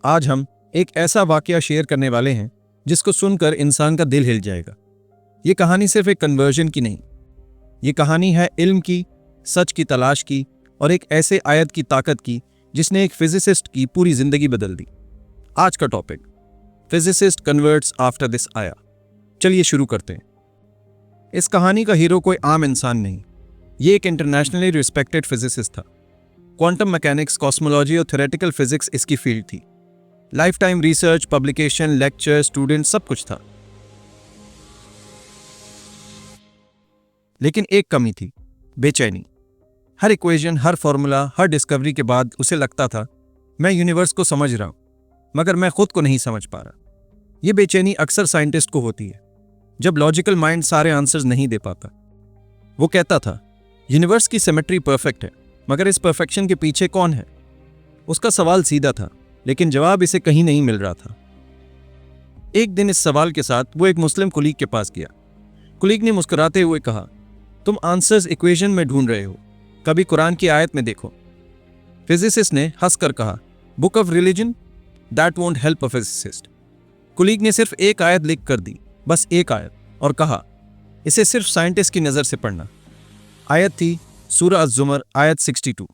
आज हम एक ऐसा वाकया शेयर करने वाले हैं जिसको सुनकर इंसान का दिल हिल जाएगा। ये कहानी सिर्फ एक कन्वर्जन की नहीं, ये कहानी है इल्म की, सच की तलाश की और एक ऐसे आयत की ताकत की जिसने एक फिजिसिस्ट की पूरी जिंदगी बदल दी। आज का topic, physicist converts after this आया। चलिए शुरू करते हैं। इस कहानी का हीरो कोई आम इंसान नहीं, ये एक इंटरनेशनली रिस्पेक्टेड फिजिसिस्ट था। क्वांटम मैकेनिक्स, कॉस्मोलॉजी और थ्योरेटिकल फिजिक्स इसकी फील्ड थी। Life time research, publication, lecture, student, सब कुछ था। लेकिन एक कमी थी, बेचैनी। हर इक्वेशन, हर फॉर्मूला, हर डिस्कवरी के बाद उसे लगता था मैं यूनिवर्स को समझ रहा हूं, मगर मैं खुद को नहीं समझ पा रहा। यह बेचैनी अक्सर साइंटिस्ट को होती है जब लॉजिकल माइंड सारे आंसर्स नहीं दे पाता। वो कहता था यूनिवर्स की सिमेट्री परफेक्ट है, मगर इस परफेक्शन के पीछे कौन है? उसका सवाल सीधा था, लेकिन जवाब इसे कहीं नहीं मिल रहा था। एक दिन इस सवाल के साथ वो एक मुस्लिम कुलीग के पास गया। कुलीग ने मुस्कुराते हुए कहा, तुम आंसर्स इक्वेशन में ढूंढ रहे हो, कभी कुरान की आयत में देखो। फिजिसिस्ट ने हंसकर कहा, book of religion, that won't help a physicist. Colleague ने सिर्फ एक आयत लिख कर दी, बस एक आयत, और कहा इसे सिर्फ साइंटिस्ट की नजर से पढ़ना। आयत थी सूरह अज़-ज़ुमर आयत 62।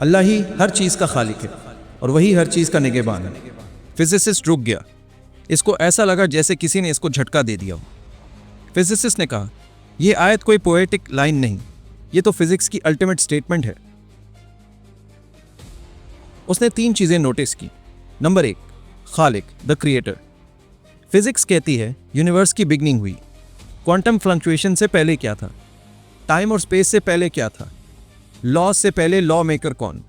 अल्लाह ही हर चीज का खालिक है और वही हर चीज का निगहबान है। फिजिसिस्ट रुक गया। इसको ऐसा लगा जैसे किसी ने इसको झटका दे दिया हो। फिजिसिस्ट ने कहा, यह आयत कोई पोएटिक लाइन नहीं, यह तो फिजिक्स की अल्टीमेट स्टेटमेंट है। उसने 3 चीजें नोटिस की। Number 1, Khaliq, the creator. Physics कहती है यूनिवर्स की बिगनिंग हुई। क्वांटम फ्लक्चुएशन से पहले क्या था? टाइम और स्पेस से पहले क्या था? लॉ से पहले लॉ मेकर कौन?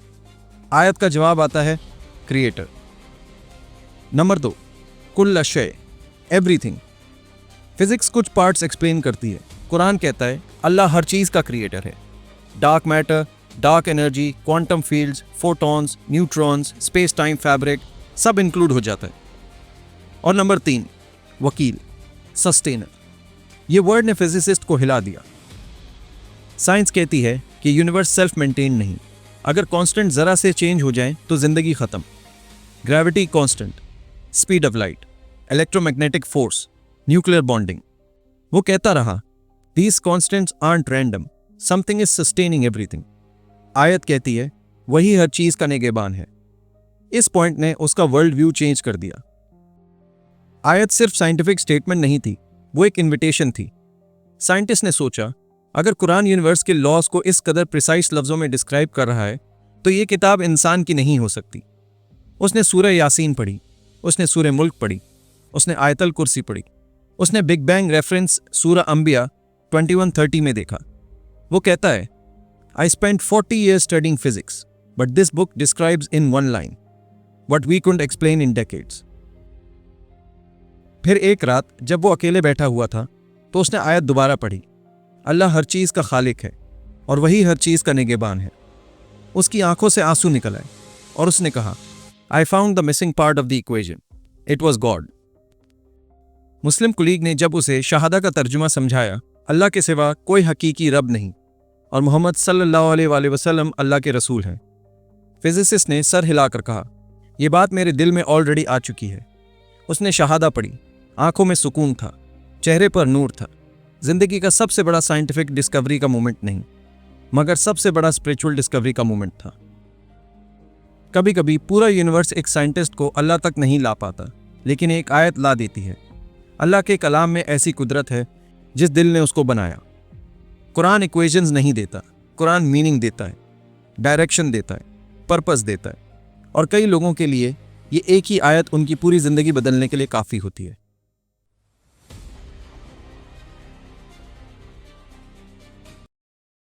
आयत का जवाब आता है क्रिएटर। नंबर 2, कुल्ल शय, एवरीथिंग। फिजिक्स कुछ पार्ट्स एक्सप्लेन करती है। कुरान कहता है अल्लाह हर चीज का क्रिएटर है। Dark matter, dark energy, quantum fields, photons, neutrons, space time fabric, सब इंक्लूड हो जाता है। और नंबर 3, वकील, सस्टेनर। यह वर्ड ने फिजिसिस्ट को हिला दिया। साइंस कहती है कि यूनिवर्स सेल्फ मेंटेन नहीं, अगर कांस्टेंट जरा से चेंज हो जाए तो जिंदगी खत्म। Gravity constant, speed of light, electromagnetic force, nuclear bonding. वो कहता रहा these constants aren't random, something is sustaining everything. आयत कहती है वही हर चीज का निगहबान है। इस पॉइंट ने उसका वर्ल्ड व्यू चेंज कर दिया। आयत सिर्फ साइंटिफिक स्टेटमेंट नहीं थी, वो एक इन्विटेशन थी। साइंटिस्ट ने सोचा अगर कुरान यूनिवर्स के लॉज को इस कदर प्रिसाइज लफ्जों में डिस्क्राइब कर रहा है तो ये किताब इंसान की नहीं हो सकती। उसने सूरह यासीन पढ़ी, उसने सूरह मुल्क पढ़ी, उसने आयतल कुर्सी पढ़ी, उसने बिग बैंग रेफरेंस सूरह अंबिया 21:30 में देखा। वो कहता है I spent 40 years studying physics, but this book describes in one line what we couldn't explain in decades. फिर एक रात जब वो अकेले बैठा हुआ था तो उसने आयत दोबारा पढ़ी, अल्लाह हर चीज का खालिक है और वही हर चीज का निगहबान है। उसकी आंखों से आंसू निकल आए और उसने कहा, I found the missing part of the equation, it was God. Muslim colleague ने जब उसे शहादा का तर्जुमा समझाया, अल्लाह के सिवा कोई हकीकी रब नहीं और मोहम्मद सल्लल्लाहु अलैहि वसल्लम अल्लाह के रसूल हैं, फिजिसिस्ट ने सर हिलाकर कहा, यह बात मेरे दिल में ऑलरेडी आ चुकी है। उसने शहादा पढ़ी, आंखों में सुकून था, चेहरे पर नूर था। जिंदगी का सबसे बड़ा साइंटिफिक डिस्कवरी का मोमेंट नहीं, मगर सबसे बड़ा स्पिरिचुअल डिस्कवरी का मोमेंट था। कभी कभी पूरा यूनिवर्स एक साइंटिस्ट को अल्लाह तक नहीं ला पाता, लेकिन एक आयत ला देती है। अल्लाह के कलाम में ऐसी कुदरत है जिस दिल ने उसको बनाया। कुरान इक्वेशंस नहीं देता, कुरान मीनिंग देता है, डायरेक्शन देता है, पर्पस देता है, और कई लोगों के लिए ये एक ही आयत उनकी पूरी जिंदगी बदलने के लिए काफ़ी होती है।